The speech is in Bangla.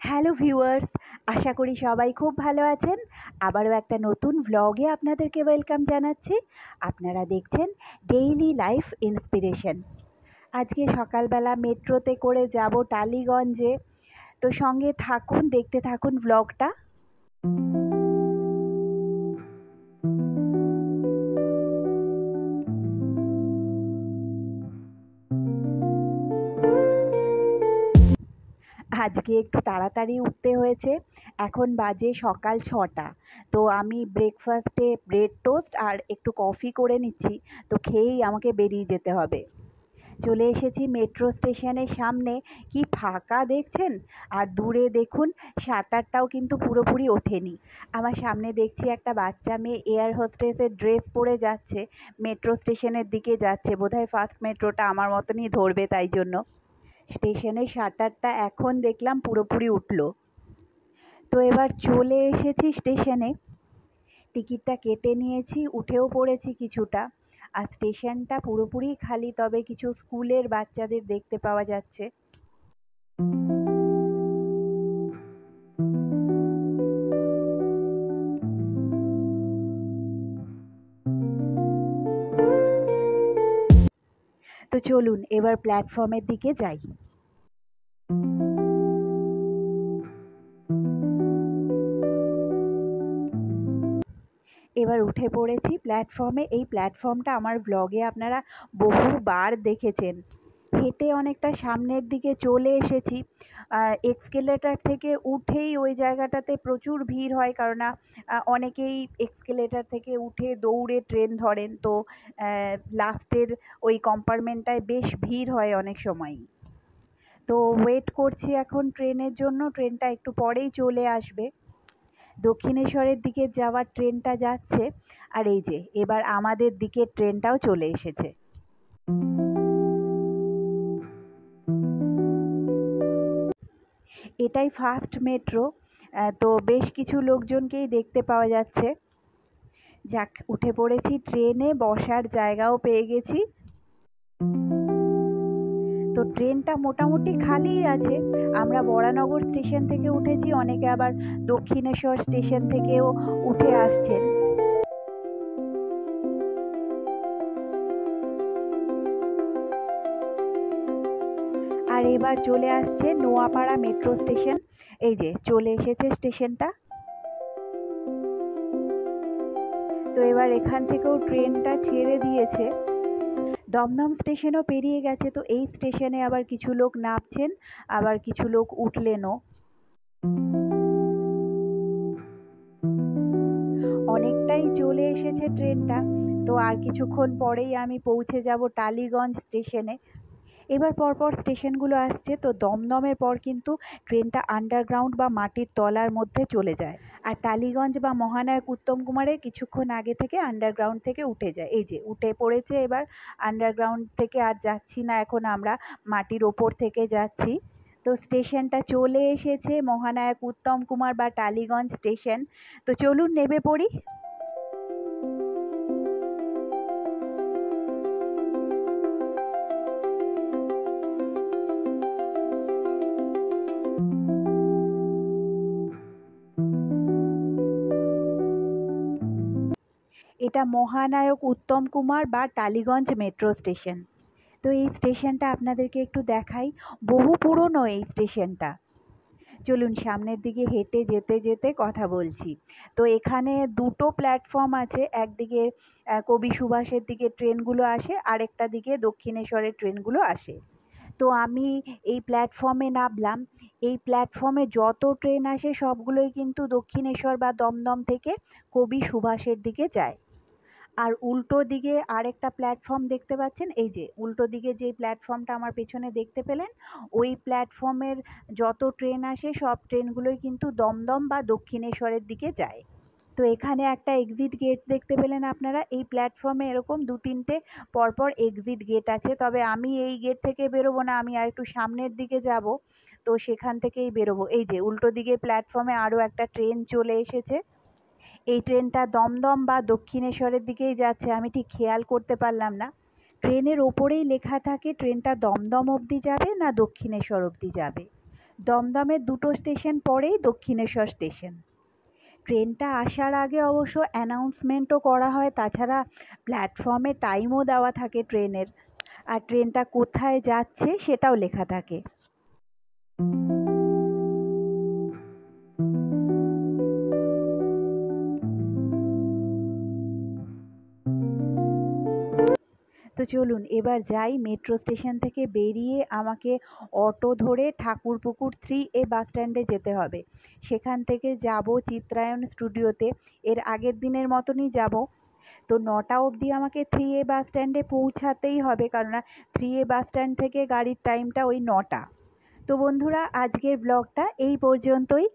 হ্যালো ভিউয়ার্স, আশা করি সবাই খুব ভালো আছেন। আবারও একটা নতুন ভ্লগে আপনাদেরকে ওয়েলকাম জানাচ্ছি। আপনারা দেখছেন ডেইলি লাইফ ইন্সপিরেশন। আজকে সকালবেলা মেট্রোতে করে যাব টালিগঞ্জে। তো সঙ্গে থাকুন, দেখতে থাকুন ভ্লগটা। আজকে একটু তাড়াতাড়ি উঠতে হয়েছে। এখন বাজে সকাল 6টা। তো আমি ব্রেকফাস্টে ব্রেড টোস্ট আর একটু কফি করে নিচ্ছি। তো খেয়েই আমাকে বেরিয়ে যেতে হবে। চলে এসেছি মেট্রো স্টেশনের সামনে। কি ফাঁকা দেখছেন, আর দূরে দেখুন শাটারটাও কিন্তু পুরোপুরি ওঠেনি। আমার সামনে দেখছি একটা বাচ্চা মেয়ে এয়ার হোস্টেসের ড্রেস পরে যাচ্ছে, মেট্রো স্টেশনের দিকে যাচ্ছে। বোধহয় ফার্স্ট মেট্রোটা আমার মতনই ধরবে, তাই জন্য। স্টেশনের শাটারটা এখন দেখলাম পুরোপুরি উঠলো। তো এবার চলে এসেছি স্টেশনে, টিকিটটা কেটে নিয়েছি, উঠেও পড়েছি কিছুটা। আর স্টেশনটা পুরোপুরি খালি, তবে কিছু স্কুলের বাচ্চাদের দেখতে পাওয়া যাচ্ছে। তো চলুন এবার প্ল্যাটফর্মের দিকে যাই। এবার উঠে পড়েছি প্ল্যাটফর্মে। এই প্ল্যাটফর্মটা আমার ব্লগে আপনারা বহুবার দেখেছেন। হেঁটে অনেকটা সামনের দিকে চলে এসেছি। এক্সকেলেটার থেকে উঠেই ওই জায়গাটাতে প্রচুর ভিড় হয়, কারণ অনেকেই এক্সকেলেটার থেকে উঠে দৌড়ে ট্রেন ধরেন। তো লাস্টের ওই কম্পার্টমেন্টটায় বেশ ভিড় হয় অনেক সময়ই। তো ওয়েট করছি এখন ট্রেনের জন্য, ট্রেনটা একটু পরেই চলে আসবে। দক্ষিণেশ্বরের দিকে যাওয়ার ট্রেনটা যাচ্ছে, আর এই যে এবার আমাদের দিকের ট্রেনটাও চলে এসেছে। এটাই ফার্স্ট মেট্রো। তো বেশ কিছু লোকজনকেই দেখতে পাওয়া যাচ্ছে। যাক, উঠে পড়েছি ট্রেনে, বসার জায়গাও পেয়ে গেছি। তো ট্রেনটা মোটামুটি খালিই আছে। আমরা বরানগর স্টেশন থেকে উঠেছি, অনেকে আবার দক্ষিণেশ্বর স্টেশন থেকেও উঠে আসছেন। আর এবার চলে আসছে নোয়াপাড়া মেট্রো স্টেশন। এই যে চলে এসেছে স্টেশনটা। তো এবার এখান থেকেও ট্রেনটা ছেড়ে দিয়েছে। দমদম স্টেশনও পেরিয়ে গেছে। তো এই স্টেশনে আবার কিছু লোক নামছেন, আবার কিছু লোক উঠলেনও। অনেকটাই চলে এসেছে ট্রেনটা। তো আর কিছুক্ষণ পরেই আমি পৌঁছে যাব টালিগঞ্জ স্টেশনে। এবার পরপর স্টেশনগুলো আসছে। তো দমদমের পর কিন্তু ট্রেনটা আন্ডারগ্রাউন্ড বা মাটির তলার মধ্যে চলে যায়। আর টালিগঞ্জ বা মহানায়ক উত্তম কুমারে কিছুক্ষণ আগে থেকে আন্ডারগ্রাউন্ড থেকে উঠে যায়। এই যে উঠে পড়েছে এবার। আন্ডারগ্রাউন্ড থেকে আর যাচ্ছি না, এখন আমরা মাটির ওপর থেকে যাচ্ছি। তো স্টেশনটা চলে এসেছে, মহানায়ক উত্তম কুমার বা টালিগঞ্জ স্টেশন। তো চলুন নেমে পড়ি। এটা মহানায়ক উত্তম কুমার বা টালিগঞ্জ মেট্রো স্টেশন। তো এই স্টেশনটা আপনাদেরকে একটু দেখাই। বহু পুরনো এই স্টেশনটা। চলুন সামনের দিকে হেঁটে যেতে যেতে কথা বলছি। তো এখানে দুটো প্ল্যাটফর্ম আছে। একদিকে কবি সুভাষের দিকে ট্রেনগুলো আসে, আরেকটা দিকে দক্ষিণেশ্বরের ট্রেনগুলো আসে। তো আমি এই প্ল্যাটফর্মে নামলাম। এই প্ল্যাটফর্মে যত ট্রেন আসে সবগুলোই কিন্তু দক্ষিণেশ্বর বা দমদম থেকে কবি সুভাষের দিকে যায়। আর উল্টো দিকে আরেকটা প্ল্যাটফর্ম দেখতে পাচ্ছেন। এই যে উল্টো দিকে যে প্ল্যাটফর্মটা আমার পেছনে দেখতে পেলেন, ওই প্ল্যাটফর্মের যত ট্রেন আসে সব ট্রেনগুলোই কিন্তু দমদম বা দক্ষিণেশ্বরের দিকে যায়। তো এখানে একটা এক্সিট গেট দেখতে পেলেন আপনারা। এই প্ল্যাটফর্মে এরকম দু তিনটে পরপর এক্সিট গেট আছে, তবে আমি এই গেট থেকে বেরোবো না, আমি আর একটু সামনের দিকে যাব। তো সেখান থেকেই বেরোবো। এই যে উল্টো দিকের প্ল্যাটফর্মে আরও একটা ট্রেন চলে এসেছে। এই ট্রেনটা দমদম বা দক্ষিণেশ্বরের দিকেই যাচ্ছে, আমি ঠিক খেয়াল করতে পারলাম না। ট্রেনের ওপরেই লেখা থাকে ট্রেনটা দমদম অবধি যাবে না দক্ষিণেশ্বর অবধি যাবে। দমদমের 2টো স্টেশন পরেই দক্ষিণেশ্বর স্টেশন। ট্রেনটা আসার আগে অবশ্য অ্যানাউন্সমেন্টও করা হয়, তাছাড়া প্ল্যাটফর্মে টাইমও দেওয়া থাকে ট্রেনের, আর ট্রেনটা কোথায় যাচ্ছে সেটাও লেখা থাকে। তো চলুন এবার যাই, মেট্রো স্টেশন থেকে বেরিয়ে আমাকে অটো ধরে ঠাকুরপুকুর 3A বাস স্ট্যান্ডে যেতে হবে। সেখান থেকে যাব চিত্রায়ণ স্টুডিওতে, এর আগের দিনের মতনই যাব। তো 9টা অবধি আমাকে 3A বাস স্ট্যান্ডে পৌঁছাতেই হবে, কেননা 3A বাস স্ট্যান্ড থেকে গাড়ির টাইমটা ওই 9টা। তো বন্ধুরা, আজকের ব্লগটা এই পর্যন্তই।